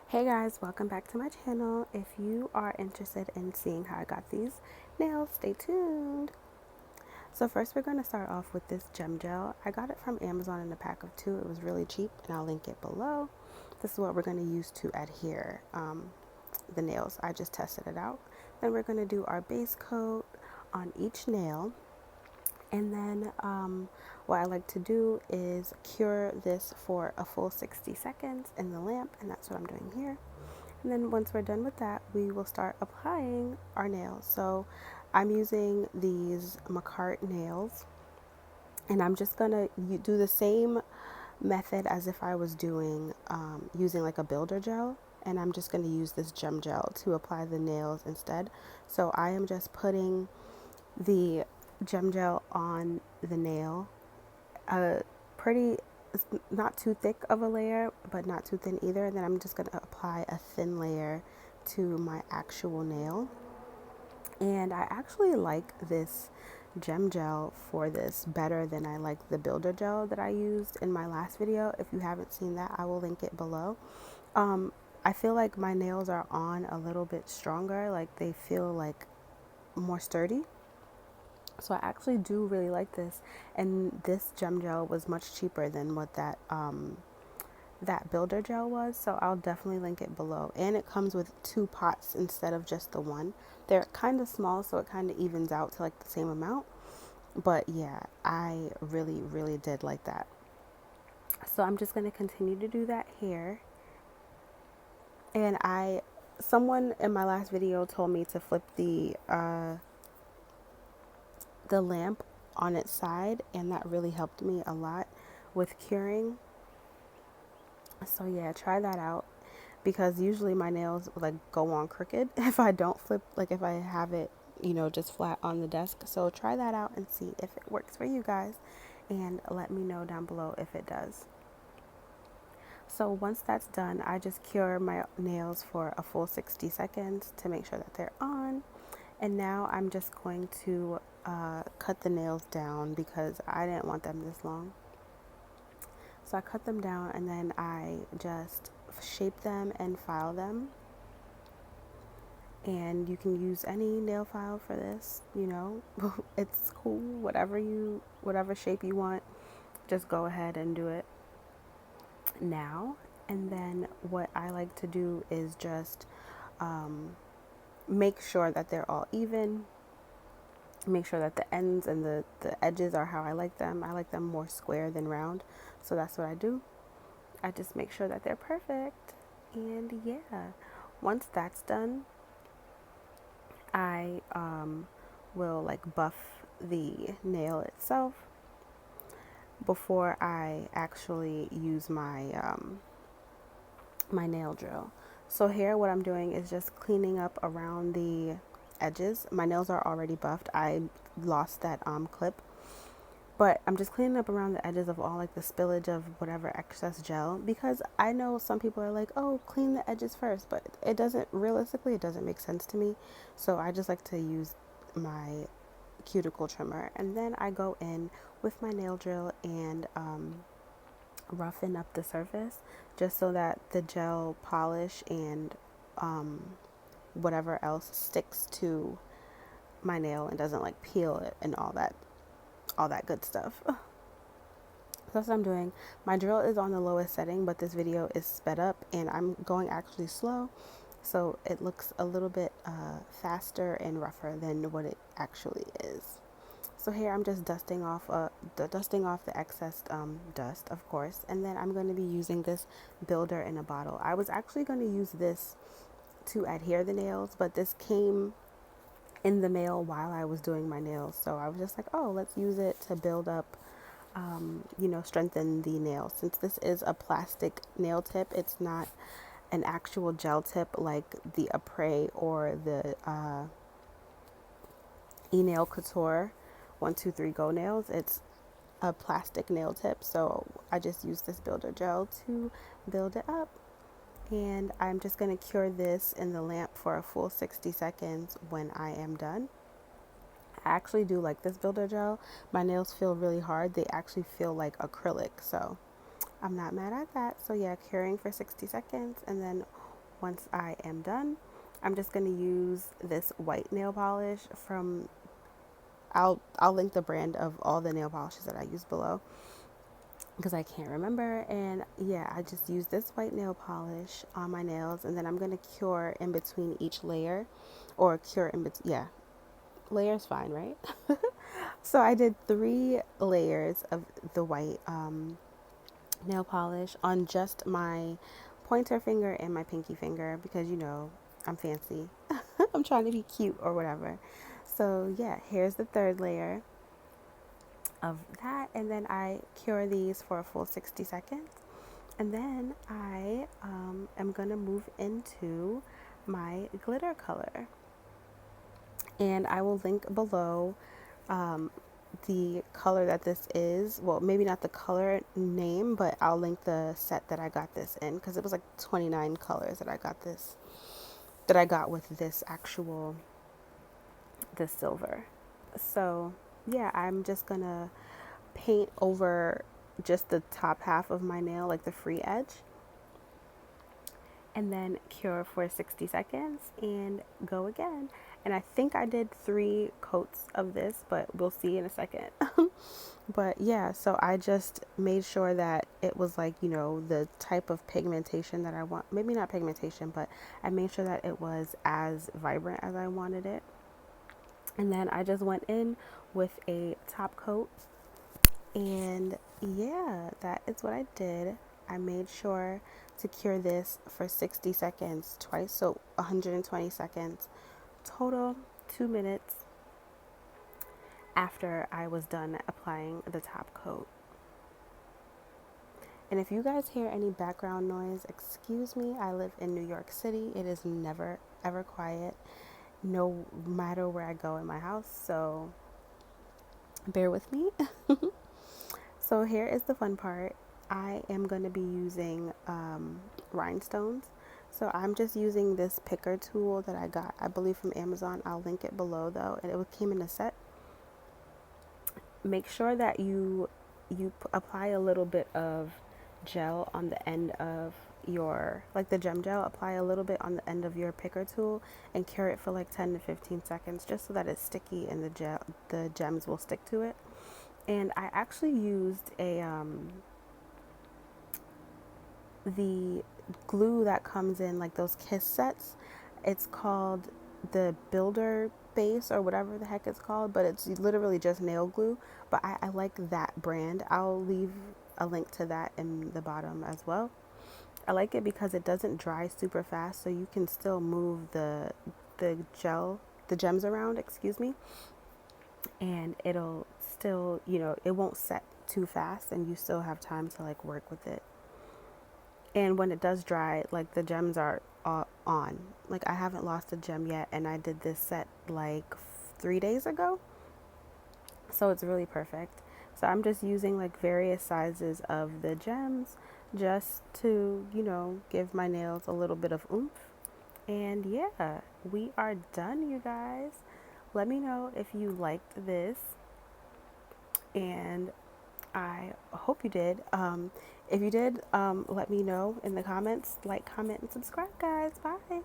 Hey guys, welcome back to my channel. If you are interested in seeing how I got these nails, stay tuned. So first we're going to start off with this gem gel. I got it from Amazon in a pack of 2. It was really cheap and I'll link it below. This is what we're going to use to adhere the nails. I just tested it out. Then we're going to do our base coat on each nail. And then what I like to do is cure this for a full 60 seconds in the lamp, and that's what I'm doing here. And then once we're done with that, we will start applying our nails. So I'm using these Macart nails, and I'm just gonna do the same method as if I was doing using like a builder gel. And I'm just gonna use this gem gel to apply the nails instead. So I am just putting the gem gel on the nail, pretty, it's not too thick of a layer but not too thin either, and then I'm just going to apply a thin layer to my actual nail. And I actually like this gem gel for this better than I like the builder gel that I used in my last video. If you haven't seen that, I will link it below. I feel like my nails are on a little bit stronger, like they feel like more sturdy. So I actually do really like this, and this gem gel was much cheaper than what that builder gel was. So I'll definitely link it below. And it comes with 2 pots instead of just the one. They're kind of small, so it kind of evens out to like the same amount. But yeah, I really did like that. So I'm just going to continue to do that here. And someone in my last video told me to flip the lamp on its side, and that really helped me a lot with curing. So yeah, try that out, because usually my nails like go on crooked if I don't flip, like if I have it, just flat on the desk. So try that out and see if it works for you guys, and let me know down below if it does. So once that's done, I just cure my nails for a full 60 seconds to make sure that they're on. And now I'm just going to cut the nails down because I didn't want them this long. So I cut them down, and then I just shape them and file them. And you can use any nail file for this, it's cool, whatever shape you want, just go ahead and do it now. And then what I like to do is just make sure that they're all even. Make sure that the ends and the edges are how I like them. I like them more square than round. So that's what I do. I just make sure that they're perfect. And yeah, once that's done, I will like buff the nail itself before I actually use my my nail drill. So here what I'm doing is just cleaning up around the edges. My nails are already buffed. I lost that clip, but I'm just cleaning up around the edges of all like the spillage of whatever excess gel, because I know some people are like, oh, clean the edges first, but it doesn't make sense to me. So I just like to use my cuticle trimmer, and then I go in with my nail drill and roughen up the surface just so that the gel polish and whatever else sticks to my nail and doesn't like peel it and all that good stuff. So that's what I'm doing. My drill is on the lowest setting, but this video is sped up and I'm going actually slow, so it looks a little bit faster and rougher than what it actually is. So here I'm just dusting off the excess dust, of course, and then I'm going to be using this builder in a bottle. I was actually going to use this to adhere the nails, but this came in the mail while I was doing my nails, so I was just like, oh, let's use it to build up, strengthen the nails. Since this is a plastic nail tip, it's not an actual gel tip like the Apres or the E-Nail Couture 123 Go nails. It's a plastic nail tip, so I just use this builder gel to build it up. And I'm just going to cure this in the lamp for a full 60 seconds when I am done. I actually do like this builder gel. My nails feel really hard. They actually feel like acrylic, so I'm not mad at that. So yeah, curing for 60 seconds, and then once I am done, I'm just going to use this white nail polish from, I'll link the brand of all the nail polishes that I use below because I can't remember. And yeah, I just use this white nail polish on my nails, and then I'm going to cure in between each layer, or cure in between, yeah, layer's fine, right? So I did 3 layers of the white nail polish on just my pointer finger and my pinky finger because, you know, I'm fancy. I'm trying to be cute or whatever. So yeah, here's the 3rd layer of that, and then I cure these for a full 60 seconds, and then I am gonna move into my glitter color, and I will link below the color that this is. Well, maybe not the color name, but I'll link the set that I got this in because it was like 29 colors that I got with this silver. So yeah, I'm just gonna paint over just the top half of my nail, like the free edge, and then cure for 60 seconds and go again. And I think I did 3 coats of this, but we'll see in a second. But yeah, so I just made sure that it was like, you know, the type of pigmentation that I want. Maybe not pigmentation, but I made sure that it was as vibrant as I wanted it. And then I just went in with a top coat. And yeah, that is what I did. I made sure to cure this for 60 seconds twice, so 120 seconds total, 2 minutes after I was done applying the top coat. And if you guys hear any background noise, excuse me. I live in New York City. It is never ever quiet, no matter where I go in my house, so bear with me. So here is the fun part. I am going to be using rhinestones. So I'm just using this picker tool that I got, I believe, from Amazon. I'll link it below though, and it came in a set. Make sure that you apply a little bit of gel on the end of your, like the gem gel, apply a little bit on the end of your picker tool and cure it for like 10 to 15 seconds just so that it's sticky and the gems will stick to it. And I actually used the glue that comes in like those Kiss sets. It's called the Builder Base or whatever the heck it's called, but it's literally just nail glue. But I like that brand. I'll leave a link to that in the bottom as well. I like it because it doesn't dry super fast, so you can still move the gems around, excuse me, and it'll still, you know, it won't set too fast and you still have time to like work with it. And when it does dry, like the gems are on. Like I haven't lost a gem yet, and I did this set like 3 days ago. So it's really perfect. So I'm just using like various sizes of the gems just to, you know, give my nails a little bit of oomph. And yeah, we are done, you guys. Let me know if you liked this, and I hope you did. If you did, let me know in the comments. Like, comment, and subscribe, guys. Bye.